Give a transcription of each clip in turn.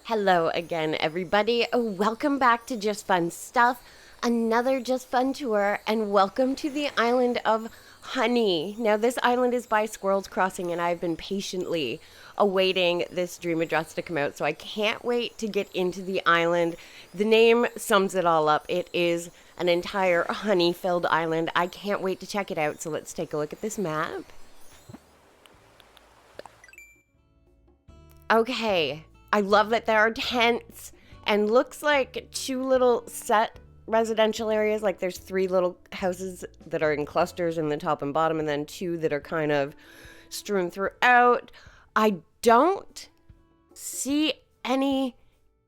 Hello again, everybody. Welcome back to Just Fun Stuff, another Just Fun tour, and welcome to the island of Honey. Now, this island is by Squirrels Crossing, and I've been patiently awaiting this dream address to come out, so I can't wait to get into the island. The name sums it all up. It is an entire honey-filled island. I can't wait to check it out, so let's take a look at this map. Okay. I love that there are tents and looks like two little set residential areas. Like there's three little houses that are in clusters in the top and bottom, and then two that are kind of strewn throughout. I don't see any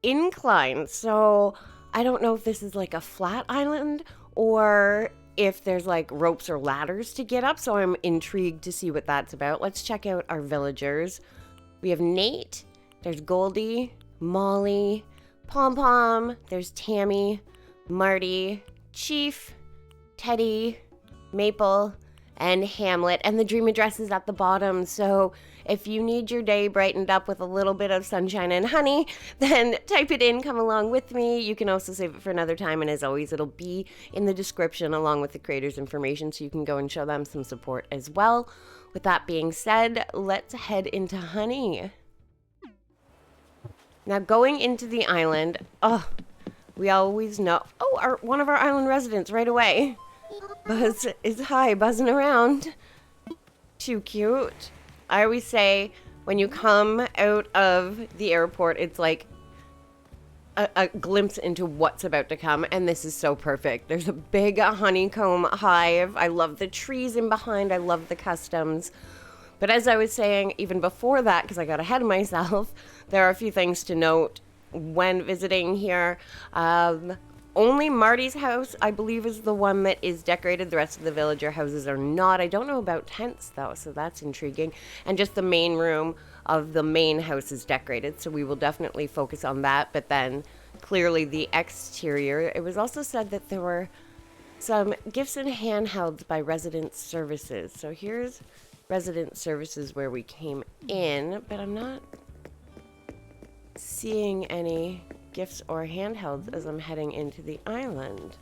inclines, so I don't know if this is like a flat island or if there's like ropes or ladders to get up, so I'm intrigued to see what that's about. Let's check out our villagers. We have Nate. There's Goldie, Molly, Pom Pom, there's Tammy, Marty, Chief, Teddy, Maple, and Hamlet. And the dream address is at the bottom, so if you need your day brightened up with a little bit of sunshine and honey, then type it in, come along with me. You can also save it for another time, and as always, it'll be in the description along with the creators' information, so you can go and show them some support as well. With that being said, let's head into Honey. Now, going into the island, we always know. Oh, one of our island residents right away. Buzz is buzzing around. Too cute. I always say when you come out of the airport, it's like a glimpse into what's about to come, and this is so perfect. There's a big honeycomb hive. I love the trees in behind. I love the customs. But as I was saying, even before that, because I got ahead of myself, there are a few things to note when visiting here. Only Marty's house, I believe, is the one that is decorated. The rest of the villager houses are not. I don't know about tents, though, so that's intriguing. And just the main room of the main house is decorated, so we will definitely focus on that. But then, clearly, the exterior. It was also said that there were some gifts and handhelds by Resident Services. So here's Resident Services where we came in, but I'm not seeing any gifts or handhelds as I'm heading into the island.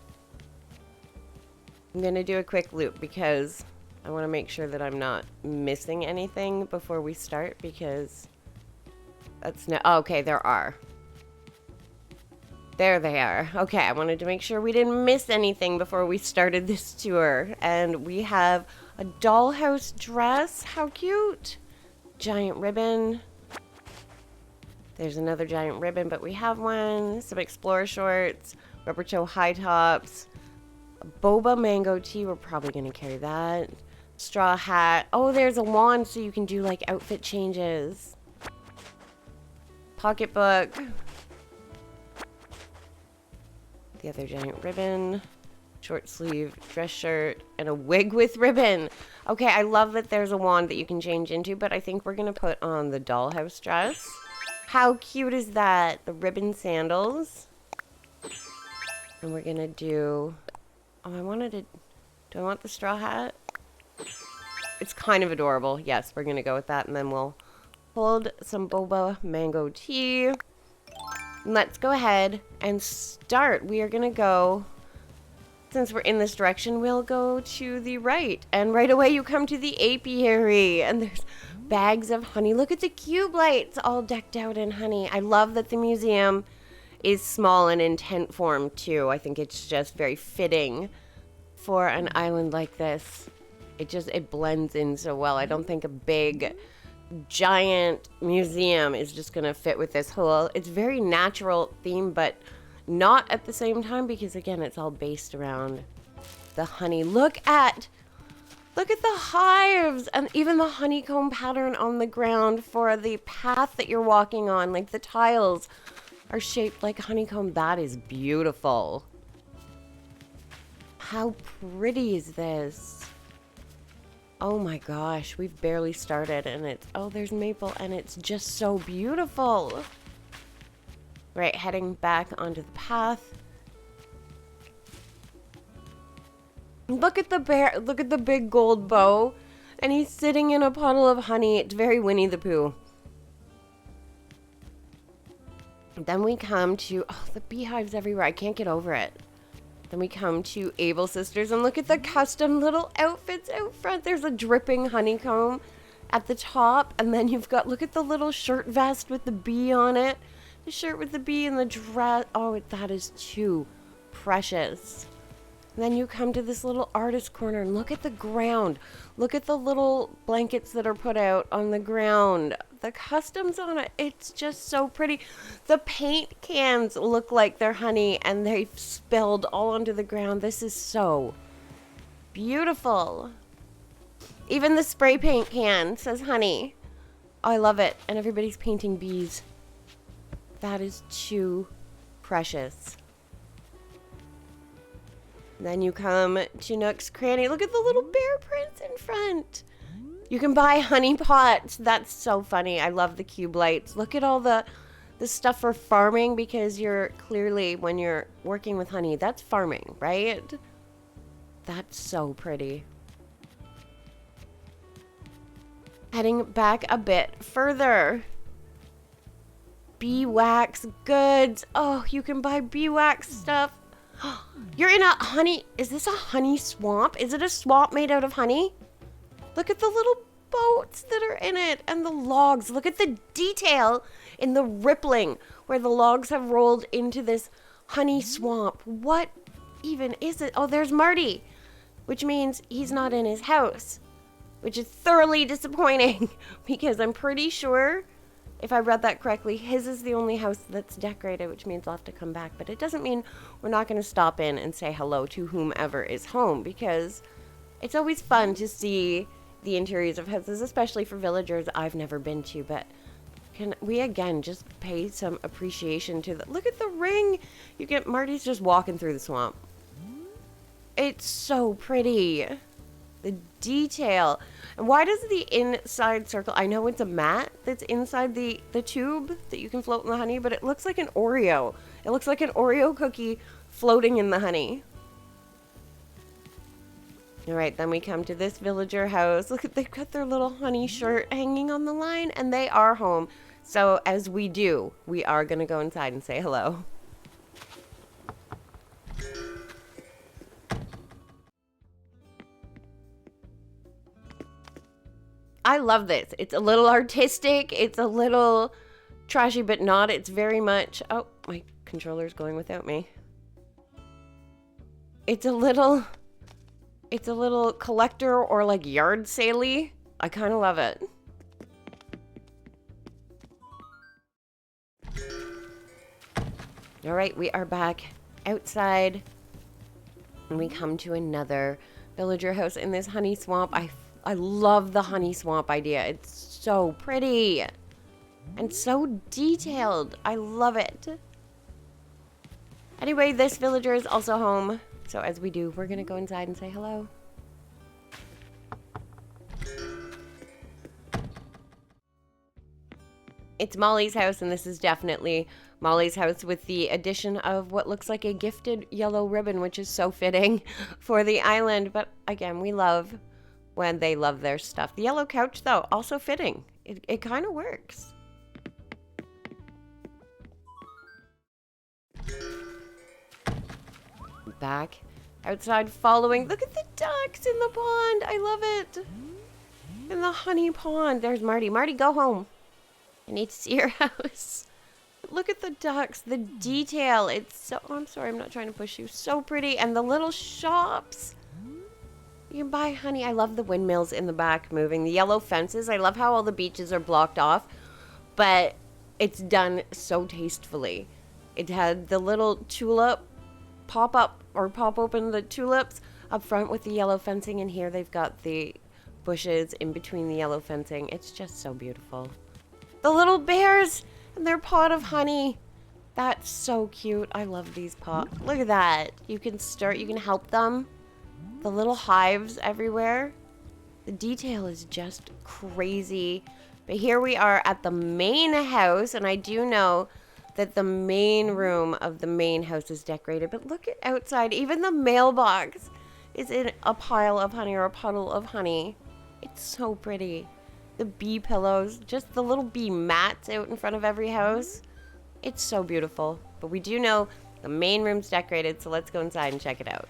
I'm gonna do a quick loop because I want to make sure that I'm not missing anything before we start, because that's no. Oh, okay, there are. There they are. Okay, I wanted to make sure we didn't miss anything before we started this tour. And we have a dollhouse dress. How cute. Giant ribbon. There's another giant ribbon, but we have one. Some explorer shorts. Rubber toe high tops. A boba mango tea. We're probably going to carry that. Straw hat. Oh, there's a wand so you can do like outfit changes. Pocketbook. The other giant ribbon, short sleeve dress shirt, and a wig with ribbon. Okay, I love that there's a wand that you can change into, but I think we're going to put on the dollhouse dress. How cute is that? The ribbon sandals. And we're going to do... Oh, do I want the straw hat? It's kind of adorable. Yes, we're going to go with that, and then we'll hold some boba mango tea. Let's go ahead and start. We are going to go, since we're in this direction, we'll go to the right. And right away you come to the apiary. And there's bags of honey. Look at the cube lights all decked out in honey. I love that the museum is small and in tent form too. I think it's just very fitting for an island like this. It blends in so well. I don't think a big giant museum is just gonna fit with this whole, it's very natural theme, but not at the same time, because again, it's all based around the honey. Look at the hives and even the honeycomb pattern on the ground for the path that you're walking on. Like the tiles are shaped like honeycomb. That is beautiful. How pretty is this? Oh my gosh, we've barely started and it's, oh, there's Maple and it's just so beautiful. Right, heading back onto the path. Look at the bear, look at the big gold bow. And he's sitting in a puddle of honey. It's very Winnie the Pooh. Then we come to, oh, the beehives everywhere. I can't get over it. Then we come to Able Sisters, and look at the custom little outfits out front. There's a dripping honeycomb at the top, and then you've got, look at the little shirt vest with the bee on it. The shirt with the bee and the dress. Oh, that is too precious. And then you come to this little artist corner, and look at the ground. Look at the little blankets that are put out on the ground. The customs on it, it's just so pretty. The paint cans look like they're honey, and they've spilled all onto the ground. This is so beautiful. Even the spray paint can says honey. Oh, I love it. And everybody's painting bees. That is too precious. Then you come to Nook's Cranny. Look at the little bear prints in front. You can buy honey pots. That's so funny. I love the cube lights. Look at all the stuff for farming, because you're clearly, when you're working with honey, that's farming, right? That's so pretty. Heading back a bit further. Bee wax goods. Oh, you can buy bee wax stuff. You're in a honey... Is this a honey swamp? Is it a swamp made out of honey? Look at the little boats that are in it and the logs. Look at the detail in the rippling where the logs have rolled into this honey swamp. What even is it? Oh, there's Marty, which means he's not in his house, which is thoroughly disappointing because I'm pretty sure, if I read that correctly, his is the only house that's decorated, which means I'll have to come back. But it doesn't mean we're not going to stop in and say hello to whomever is home, because it's always fun to see the interiors of houses, especially for villagers I've never been to. But can we again just pay some appreciation to the... Look at the ring! You get... Marty's just walking through the swamp. It's so pretty. The detail. And why does the inside circle... I know it's a mat that's inside the tube that you can float in the honey, but it looks like an Oreo. It looks like an Oreo cookie floating in the honey. All right, then we come to this villager house. Look at, they've got their little honey shirt hanging on the line, and they are home. So as we do, we are going to go inside and say hello. I love this. It's a little artistic. It's a little trashy, but not. It's very much... Oh, my controller's going without me. It's a little collector or like yard sale-y. I kind of love it. All right, we are back outside. And we come to another villager house in this honey swamp. I love the honey swamp idea. It's so pretty and so detailed. I love it. Anyway, this villager is also home. So as we do, we're going to go inside and say hello. It's Molly's house, and this is definitely Molly's house with the addition of what looks like a gifted yellow ribbon, which is so fitting for the island. But again, we love when they love their stuff. The yellow couch, though, also fitting. It kind of works. Back outside following. Look at the ducks in the pond. I love it. In the honey pond. There's Marty. Marty, go home. I need to see your house. Look at the ducks. The detail. It's so... Oh, I'm sorry. I'm not trying to push you. So pretty. And the little shops. You can buy honey. I love the windmills in the back moving. The yellow fences. I love how all the beaches are blocked off. But it's done so tastefully. It had the little tulip pop up or pop open the tulips up front with the yellow fencing, and here they've got the bushes in between the yellow fencing. It's just so beautiful. The little bears and their pot of honey. That's so cute. I love these pots. Look at that. You can help them. The little hives everywhere. The detail is just crazy. But here we are at the main house, and I do know that the main room of the main house is decorated. But look at outside. Even the mailbox is in a pile of honey or a puddle of honey. It's so pretty. The bee pillows, just the little bee mats out in front of every house. It's so beautiful. But we do know the main room's decorated, so let's go inside and check it out.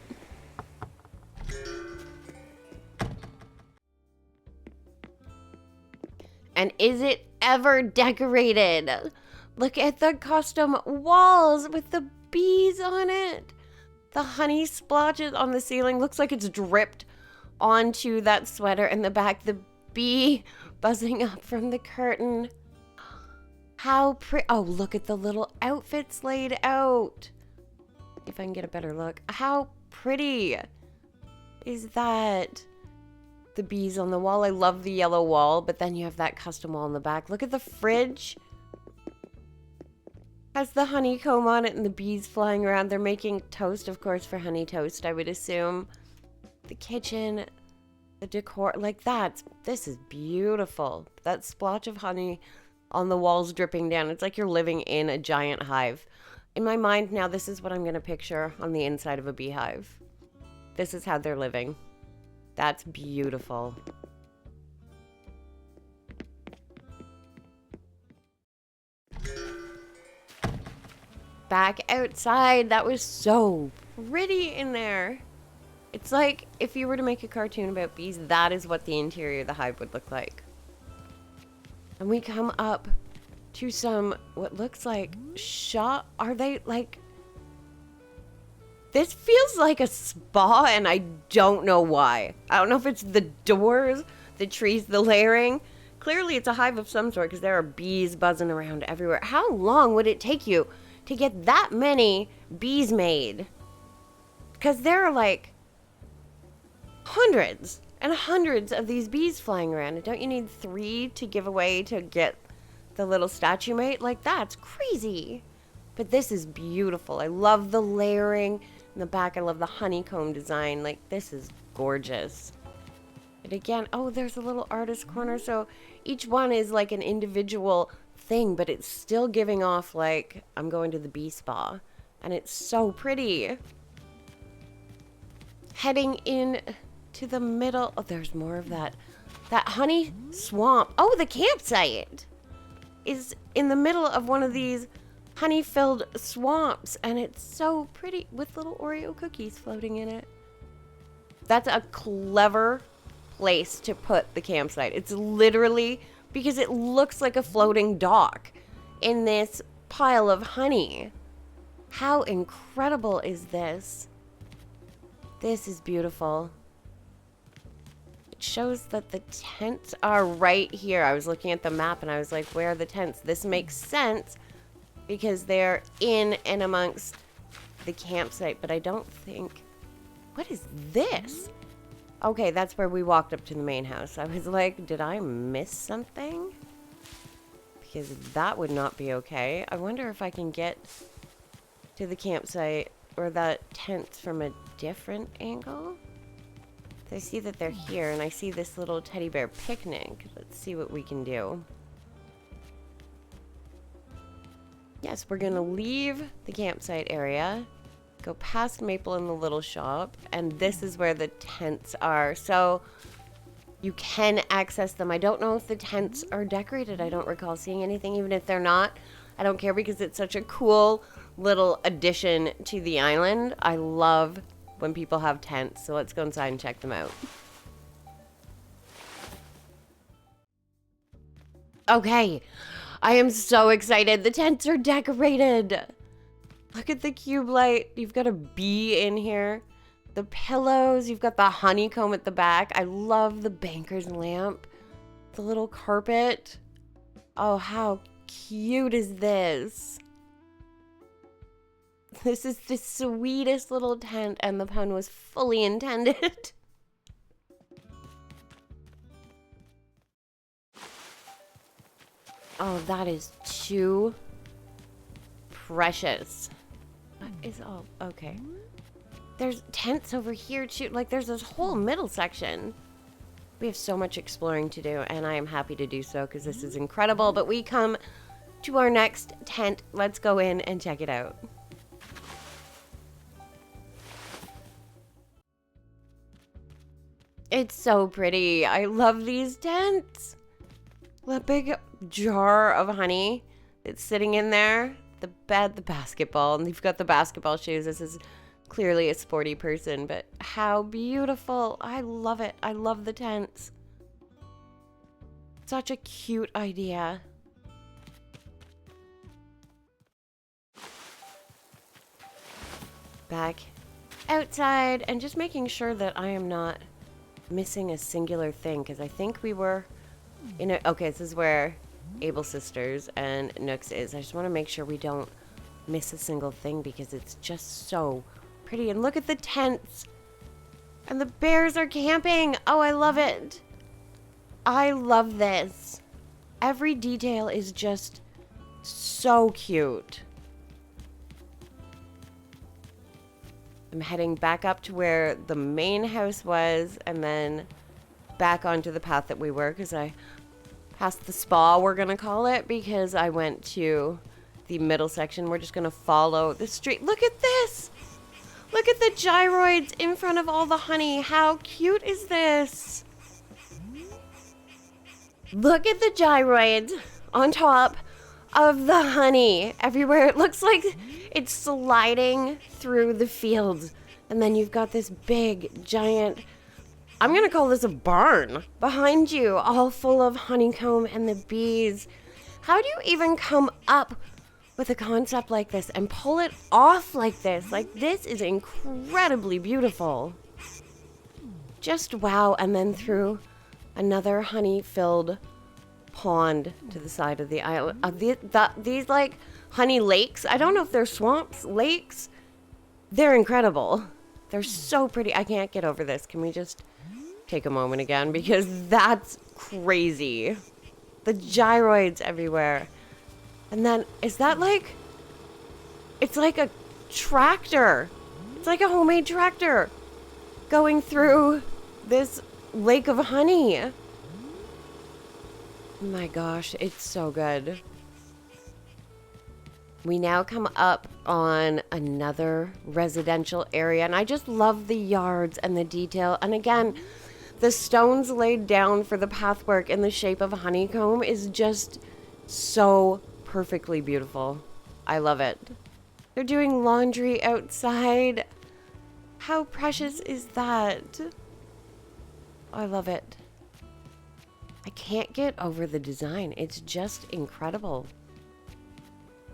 And is it ever decorated? Look at the custom walls with the bees on it. The honey splotches on the ceiling. Looks like it's dripped onto that sweater in the back. The bee buzzing up from the curtain. How pretty. Oh, look at the little outfits laid out. If I can get a better look. How pretty is that? The bees on the wall. I love the yellow wall, but then you have that custom wall in the back. Look at the fridge. Has the honeycomb on it and the bees flying around. They're making toast, of course, for honey toast, I would assume. The kitchen, the decor, like that. This is beautiful. That splotch of honey on the walls dripping down. It's like you're living in a giant hive. In my mind now, this is what I'm going to picture on the inside of a beehive. This is how they're living. That's beautiful. Back outside. That was so pretty in there. It's like if you were to make a cartoon about bees, that is what the interior of the hive would look like. And we come up to some, what looks like shop. Are they like... This feels like a spa, and I don't know why. I don't know if it's the doors, the trees, the layering. Clearly, it's a hive of some sort because there are bees buzzing around everywhere. How long would it take you to get that many bees made? Because there are like hundreds and hundreds of these bees flying around. And don't you need 3 to give away to get the little statue made? Like, that's crazy. But this is beautiful. I love the layering in the back. I love the honeycomb design. Like, this is gorgeous. And again, oh, there's a little artist corner. So each one is like an individual thing, but it's still giving off like I'm going to the bee spa. And it's so pretty. Heading in to the middle. Oh, there's more of that. That honey swamp. Oh, the campsite is in the middle of one of these honey-filled swamps, and it's so pretty with little Oreo cookies floating in it. That's a clever place to put the campsite. It's literally because it looks like a floating dock in this pile of honey. How incredible is this? This is beautiful. It shows that the tents are right here. I was looking at the map and I was like, where are the tents? This makes sense because they're in and amongst the campsite, but I don't think... What is this? Okay, that's where we walked up to the main house. I was like, did I miss something? Because that would not be okay. I wonder if I can get to the campsite or that tent from a different angle. So I see that they're here, and I see this little teddy bear picnic. Let's see what we can do. Yes, we're gonna leave the campsite area, go past Maple and the little shop, and this is where the tents are. So you can access them. I don't know if the tents are decorated. I don't recall seeing anything. Even if they're not, I don't care because it's such a cool little addition to the island. I love when people have tents, so let's go inside and check them out. Okay, I am so excited. The tents are decorated. Look at the cube light. You've got a bee in here. The pillows. You've got the honeycomb at the back. I love the banker's lamp. The little carpet. Oh, how cute is this? This is the sweetest little tent, and the pun was fully intended. Oh, that is too precious. What is all... Okay. There's tents over here, too. Like, there's this whole middle section. We have so much exploring to do, and I am happy to do so, because this is incredible. But we come to our next tent. Let's go in and check it out. It's so pretty. I love these tents. That big jar of honey that's sitting in there. the bed, the basketball, and you've got the basketball shoes. This is clearly a sporty person, but how beautiful. I love it. I love the tents. Such a cute idea. Back outside and just making sure that I am not missing a singular thing, because I think we were in a... Okay, this is where Able Sisters and Nooks is. I just want to make sure we don't miss a single thing because it's just so pretty. And look at the tents. And the bears are camping. Oh, I love it. I love this. Every detail is just so cute. I'm heading back up to where the main house was and then back onto the path that we were, because I passed the spa, we're going to call it, because I went to the middle section. We're just going to follow the street. Look at this. Look at the gyroids in front of all the honey. How cute is this? Look at the gyroids on top of the honey everywhere. It looks like it's sliding through the fields. And then you've got this big, giant, I'm going to call this a barn behind you, all full of honeycomb and the bees. How do you even come up with a concept like this and pull it off like this? Like, this is incredibly beautiful. Just wow. And then through another honey-filled pond to the side of the island. These like honey lakes. I don't know if they're swamps, lakes. They're incredible. They're so pretty. I can't get over this. Can we just take a moment again? Because that's crazy. The gyroids everywhere. And then, is that like... It's like a tractor. It's like a homemade tractor going through this lake of honey. My gosh, it's so good. We now come up on another residential area, and I just love the yards and the detail. And again, the stones laid down for the pathwork in the shape of honeycomb is just so perfectly beautiful. I love it. They're doing laundry outside. How precious is that? I love it. I can't get over the design. It's just incredible.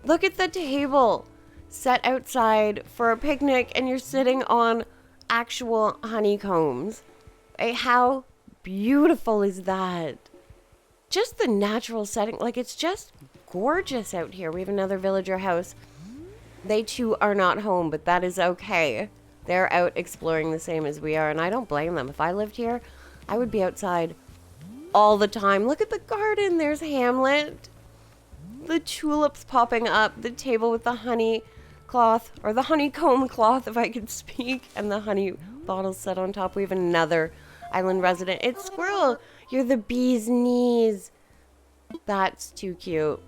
Look at the table set outside for a picnic, and you're sitting on actual honeycombs. How beautiful is that? Just the natural setting. Like, it's just gorgeous out here. We have another villager house. They too are not home, but that is okay. They're out exploring the same as we are, and I don't blame them. If I lived here, I would be outside all the time. Look at the garden. There's Hamlet. The tulips popping up. The table with the honey cloth, or the honeycomb cloth, if I could speak, and the honey bottles set on top. We have another island resident. It's Squirrel. You're the bee's knees. That's too cute.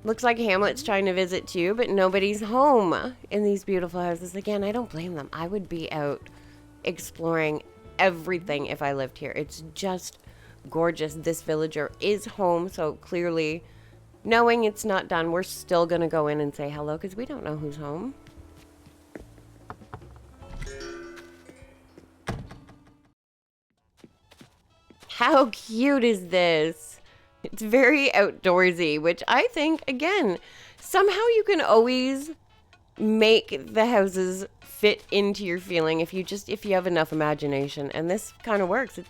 Looks like Hamlet's trying to visit too, but nobody's home in these beautiful houses. Again, I don't blame them. I would be out exploring everything if I lived here. It's just gorgeous. This villager is home, so clearly, knowing it's not done, we're still gonna go in and say hello because we don't know who's home. How cute is this? It's very outdoorsy, which I think, again, somehow you can always make the houses fit into your feeling if you have enough imagination. And this kind of works. It's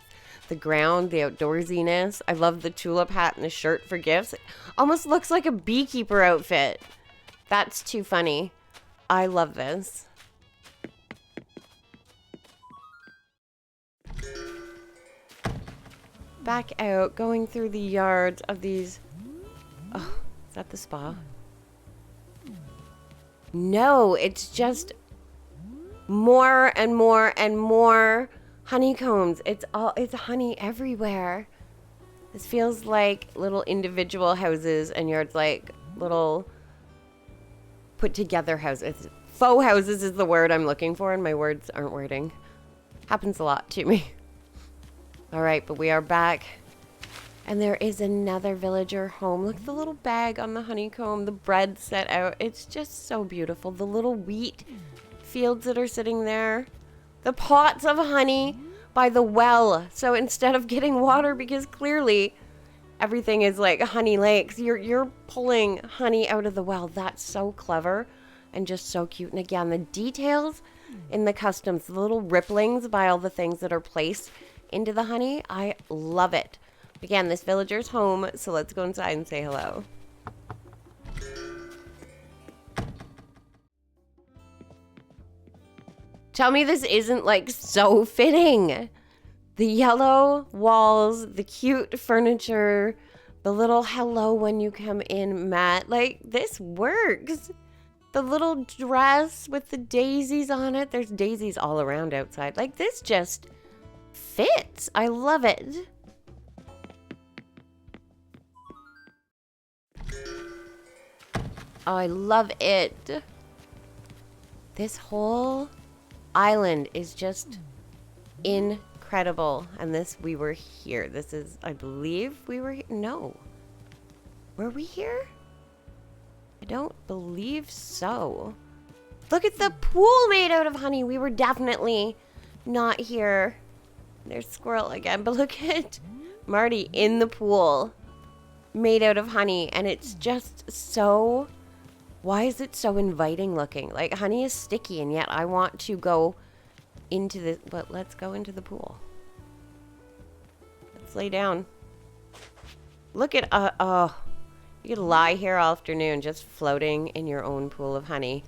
the ground, the outdoorsiness. I love the tulip hat and the shirt for gifts. It almost looks like a beekeeper outfit. That's too funny. I love this. Back out, going through the yards of these... Oh, is that the spa? No, it's just more and more and more honeycombs. It's honey everywhere. This feels like little individual houses and yards, like little put together houses. Faux houses is the word I'm looking for, and my words aren't wording. Happens a lot to me. All right, but we are back And there is another villager home. Look at the little bag on the honeycomb, the bread set out. It's just so beautiful. The little wheat fields that are sitting there. The pots of honey by the well. So instead of getting water, because clearly everything is like honey lakes, you're pulling honey out of the well. That's so clever and just so cute. And again, the details in the customs, the little ripplings by all the things that are placed into the honey, I love it. Again, this villager's home, so let's go inside and say hello. Tell me this isn't like so fitting. The yellow walls, the cute furniture, the little hello when you come in mat. Like, this works. The little dress with the daisies on it. There's daisies all around outside. Like, this just fits. I love it. Oh, I love it. This whole island is just incredible. And this, we were here. This is, I believe we were here. No. Were we here? I don't believe so. Look at the pool made out of honey. We were definitely not here. There's squirrel again. But look at Marty in the pool made out of honey. And it's just so... Why is it so inviting looking? Like, honey is sticky, and yet I want to go into the... But let's go into the pool. Let's lay down. Look at... oh. You could lie here all afternoon just floating in your own pool of honey.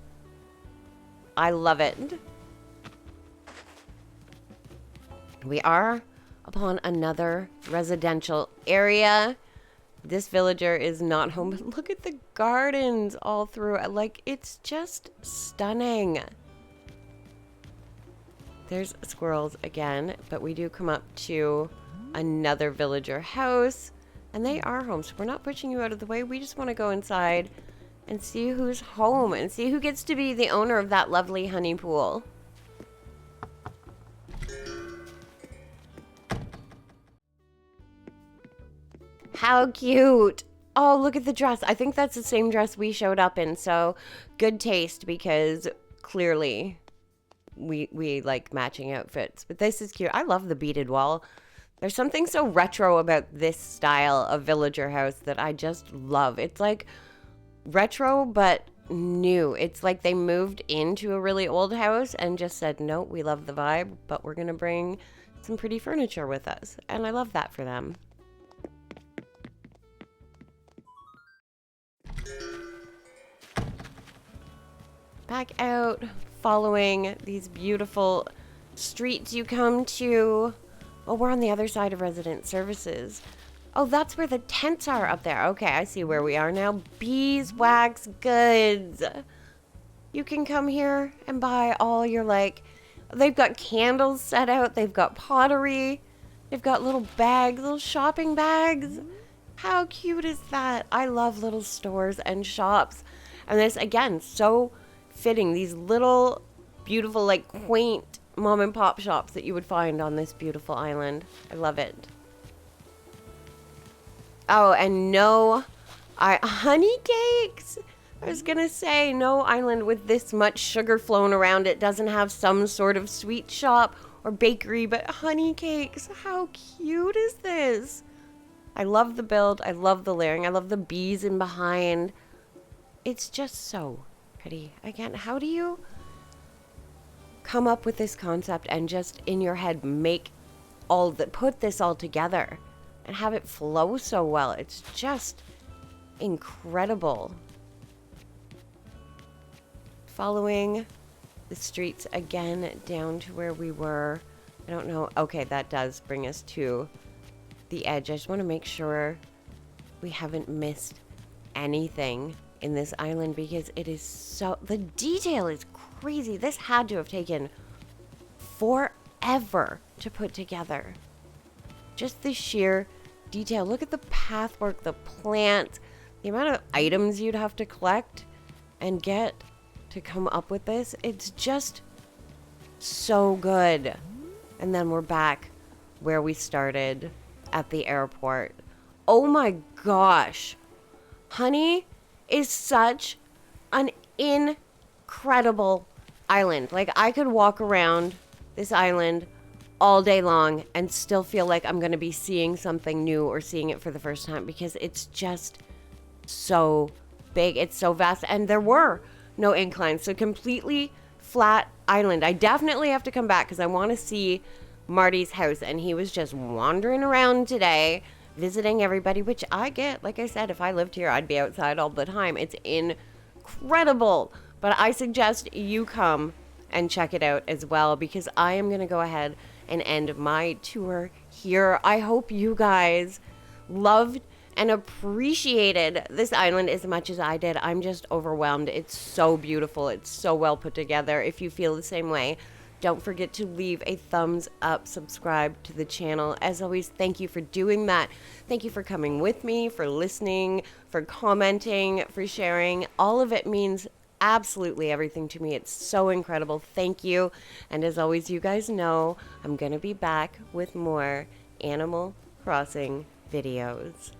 I love it. We are upon another residential area. This villager is not home, but look at the gardens all through. Like, it's just stunning. There's squirrels again, but we do come up to another villager house, and they are home. So we're not pushing you out of the way. We just want to go inside and see who's home and see who gets to be the owner of that lovely honey pool. How cute. Oh, look at the dress. I think that's the same dress we showed up in. So good taste, because clearly we like matching outfits. But this is cute. I love the beaded wall. There's something so retro about this style of villager house that I just love. It's like retro, but new. It's like they moved into a really old house and just said, no, we love the vibe, but we're going to bring some pretty furniture with us. And I love that for them. Back out, following these beautiful streets you come to. Oh, we're on the other side of resident services. Oh, that's where the tents are up there. Okay, I see where we are now. Beeswax Goods. You can come here and buy all your, like, they've got candles set out. They've got pottery. They've got little bags, little shopping bags. How cute is that? I love little stores and shops. And this, again, so fitting. These little, beautiful, like, quaint mom and pop shops that you would find on this beautiful island. I love it. Oh, and no honey cakes. I was gonna say, no island with this much sugar flown around it doesn't have some sort of sweet shop or bakery, but honey cakes. How cute is this? I love the build. I love the layering. I love the bees in behind. It's just so pretty. Again, how do you come up with this concept and just in your head put this all together and have it flow so well? It's just incredible. Following the streets again down to where we were. I don't know. Okay, that does bring us to the edge. I just want to make sure we haven't missed anything in this island, because it is so, the detail is crazy. This had to have taken forever to put together. Just the sheer detail. Look at the pathwork, the plants, the amount of items you'd have to collect and get to come up with this. It's just so good. And then we're back where we started at the airport. Oh my gosh. Honey is such an incredible island. Like, I could walk around this island all day long and still feel like I'm going to be seeing something new or seeing it for the first time, because it's just so big. It's so vast. And there were no inclines. So completely flat island. I definitely have to come back because I want to see Marty's house. And he was just wandering around today, visiting everybody, which I get. Like I said, if I lived here, I'd be outside all the time. It's incredible. But I suggest you come and check it out as well, because I am going to go ahead and end my tour here. I hope you guys loved and appreciated this island as much as I did. I'm just overwhelmed. It's so beautiful. It's so well put together. If you feel the same way, don't forget to leave a thumbs up, subscribe to the channel. As always, thank you for doing that. Thank you for coming with me, for listening, for commenting, for sharing. All of it means absolutely everything to me. It's so incredible. Thank you. And as always, you guys know I'm going to be back with more Animal Crossing videos.